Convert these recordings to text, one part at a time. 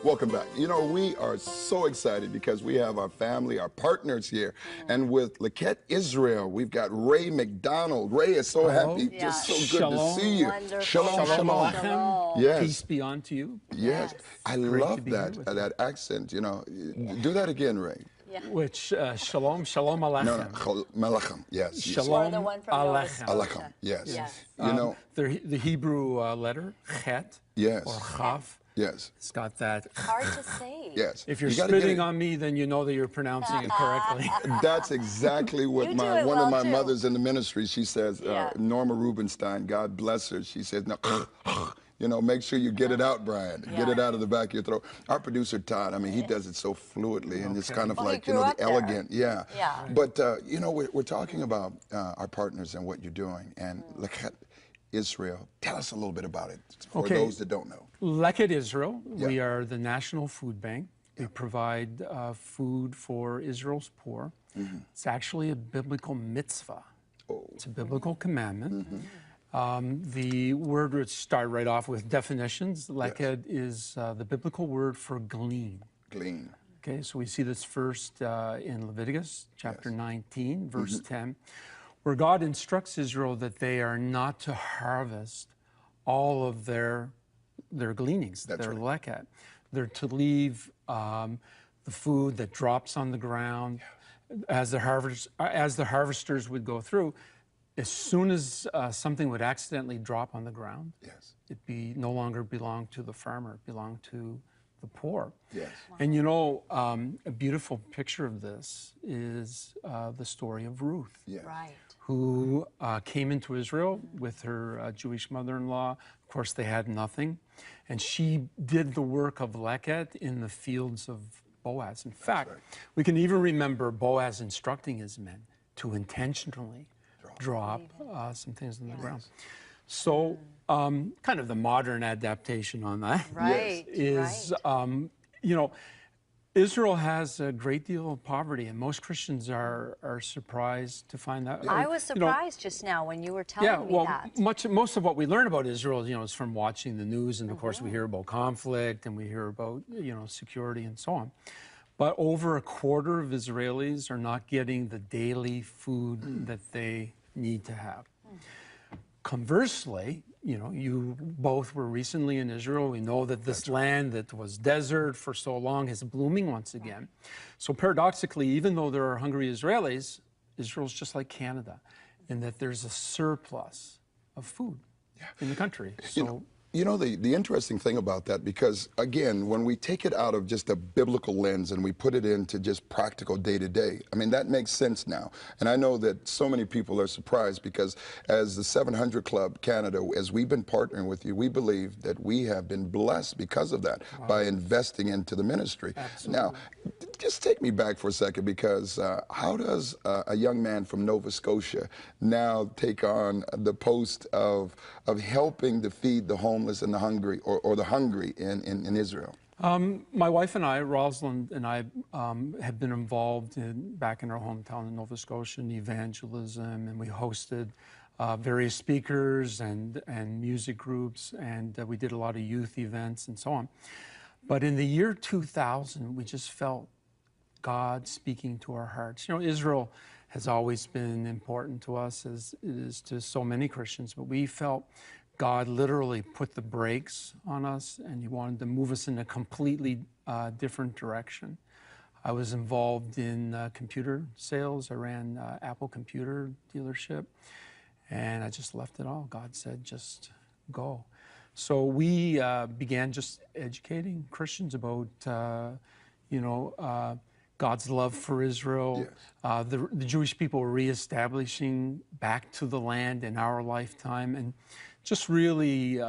Welcome back. You know, we are so excited because we have our family, our partners here. And with Leket Israel, we've got Ray MacDonald. Ray is so happy, just so good to see you. Wonderful. Shalom, Shalom shalom. Aleichem. Yes. Peace be unto you. Yes. I Great to love be here that with you. that accent, you know. Do that again, Ray. Yeah. Which, shalom, shalom aleichem. No, Malachim, yes. Shalom Or the one from Nova aleichem. Scotia. Alachim, yes. Yes. You know, The Hebrew letter, chet, yes. or chaf, Yes. it's got that. Hard to say. Yes. If you're You gotta get spitting it- on me, then you know that you're pronouncing it correctly. That's exactly what You do it one of well, my too. mothers in the ministry, she says, Yeah. Norma Rubenstein, God bless her, she says, no, you know, make sure you get it out, Brian. Get it out of the back of your throat. Our producer, Todd, I mean, he does it so fluidly and it's kind of Well, he like, you grew know, up the there. elegant. Yeah. Yeah. But, you know, we're talking about our partners and what you're doing. And Leket Israel, tell us a little bit about it for Okay. those that don't know. Leket Israel, we Yeah. are the National Food Bank. We provide food for Israel's poor. It's actually a biblical mitzvah. Oh. It's a biblical commandment. The word would start right off with definitions. Leket is the biblical word for glean. Glean. Okay, so we see this first in Leviticus chapter 19, verse 10, where God instructs Israel that they are not to harvest all of their gleanings, That's their right. leket. They're to leave the food that drops on the ground as the harvesters would go through. As soon as something would accidentally drop on the ground, Yes. it no longer belonged to the farmer, it belonged to the poor. Yes. And you know, a beautiful picture of this is the story of Ruth, Yes. Right. who came into Israel with her Jewish mother-in-law. Of course, they had nothing. And she did the work of Leket in the fields of Boaz. In fact, we can even remember Boaz instructing his men to intentionally drop some things on the ground. So kind of the modern adaptation on that Right. is, you know, Israel has a great deal of poverty, and most Christians are surprised to find that. I was You know, surprised just now when you were telling me that. most of what we learn about Israel, you know, is from watching the news, and of course we hear about conflict and we hear about, you know, security and so on. But over a quarter of Israelis are not getting the daily food that they need to have. Conversely, you know, you both were recently in Israel. We know that this land that was desert for so long is blooming once again. So paradoxically, even though there are hungry Israelis, Israel's just like Canada in that there's a surplus of food in the country. So You know, the interesting thing about that, because again, when we take it out of just a biblical lens and we put it into just practical day to day, I mean, that makes sense now. And I know that so many people are surprised because as the 700 Club Canada, as we've been partnering with you, we believe that we have been blessed because of that by investing into the ministry. Absolutely. Now, just take me back for a second, because how does a young man from Nova Scotia now take on the post of helping to feed the homeless and the hungry, or the hungry in Israel? my wife and I, Rosalind and I, have been involved back in our hometown in Nova Scotia in evangelism, and we hosted various speakers and music groups, and we did a lot of youth events and so on. But in the year 2000, we just felt God speaking to our hearts. You know, Israel has always been important to us, as it is to so many Christians, but we felt God literally put the brakes on us, and He wanted to move us in a completely different direction. I was involved in computer sales. I ran Apple computer dealership, and I just left it all. God said, just go. So we began just educating Christians about, God's love for Israel. Yes. The Jewish people were reestablishing back to the land in our lifetime, and just really,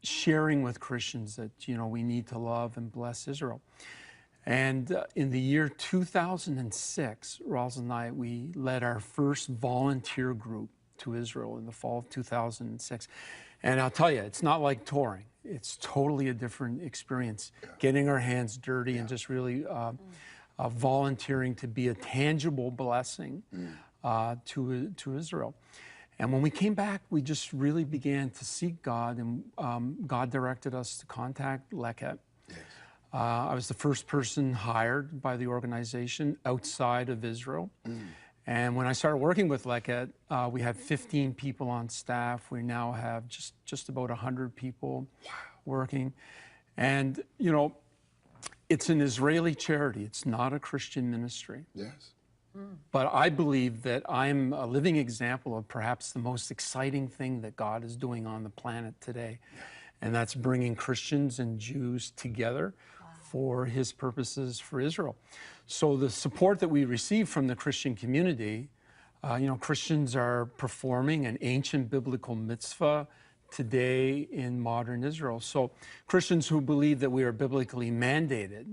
sharing with Christians that, we need to love and bless Israel. And in the year 2006, Rosalind and I, we led our first volunteer group to Israel in the fall of 2006. And I'll tell you, it's not like touring. It's totally a different experience, getting our hands dirty and just really volunteering to be a tangible blessing to Israel. And when we came back, we just really began to seek God, and God directed us to contact Leket. I was the first person hired by the organization outside of Israel. And when I started working with Leket, we had 15 people on staff. We now have just about 100 people working. And, you know, it's an Israeli charity. It's not a Christian ministry. Yes. But I believe that I'm a living example of perhaps the most exciting thing that God is doing on the planet today. And that's bringing Christians and Jews together for his purposes for Israel. So the support that we receive from the Christian community, you know, Christians are performing an ancient biblical mitzvah today in modern Israel. So Christians who believe that we are biblically mandated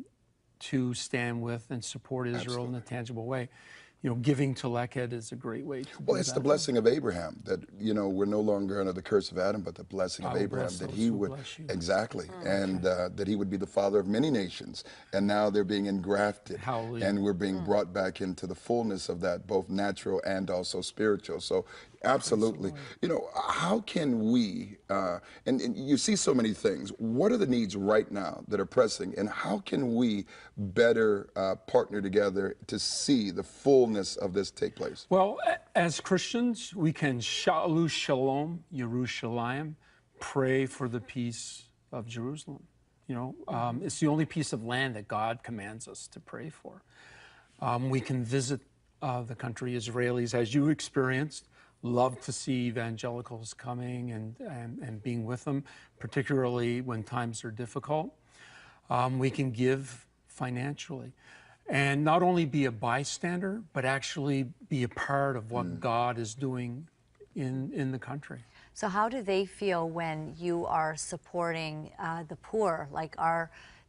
to stand with and support Israel in a tangible way, you know, giving to Leket is a great way to Well, do it's that. the blessing of Abraham that, you know, we're no longer under the curse of Adam, but the blessing of Abraham that he would, exactly, and that he would be the father of many nations. And now they're being engrafted. Hallelujah. And we're being brought back into the fullness of that, both natural and also spiritual. So absolutely. You know, how can we, and you see so many things, what are the needs right now that are pressing, and how can we better partner together to see the fullness of this take place? Well, as Christians, we can Shalu Shalom, Yerushalayim, pray for the peace of Jerusalem. You know, it's the only piece of land that God commands us to pray for. We can visit the country. Israelis, as you experienced, love to see evangelicals coming and being with them, particularly when times are difficult. We can give financially. And not only be a bystander, but actually be a part of what God is doing in the country. So how do they feel when you are supporting the poor? Like,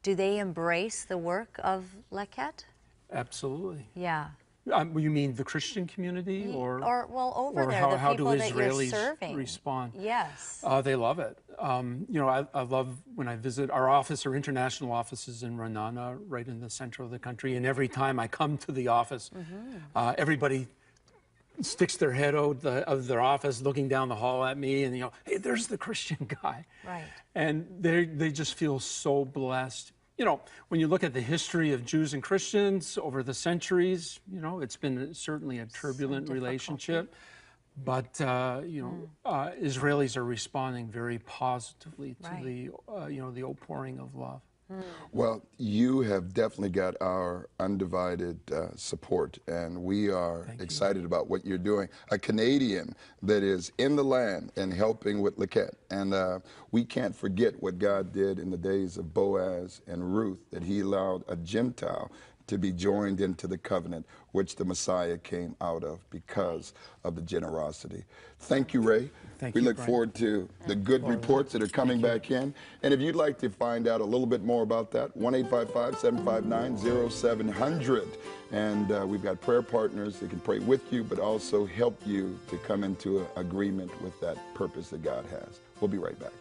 do they embrace the work of Leket? Absolutely. Yeah. You mean the Christian community, or well, over or there, the how do people that you're Israelis serving respond? Yes. They love it. You know, I love when I visit our office. Our international office is in Renana, right in the center of the country. And every time I come to the office, everybody sticks their head out of their office, looking down the hall at me, and, you know, hey, there's the Christian guy. Right. And they just feel so blessed. You know, when you look at the history of Jews and Christians over the centuries, you know, it's been certainly a turbulent relationship. But, you know, Israelis are responding very positively to the, you know, the outpouring of love. Well, you have definitely got our undivided support, and we are excited about what you're doing. A Canadian that is in the land and helping with Leket. And we can't forget what God did in the days of Boaz and Ruth, that he allowed a Gentile to be joined into the covenant which the Messiah came out of because of the generosity. Thank you, Ray. Thank we you, look Brian. forward to the good reports that are coming back in. And if you'd like to find out a little bit more about that, 1-855-759-0700. And we've got prayer partners that can pray with you, but also help you to come into an agreement with that purpose that God has. We'll be right back.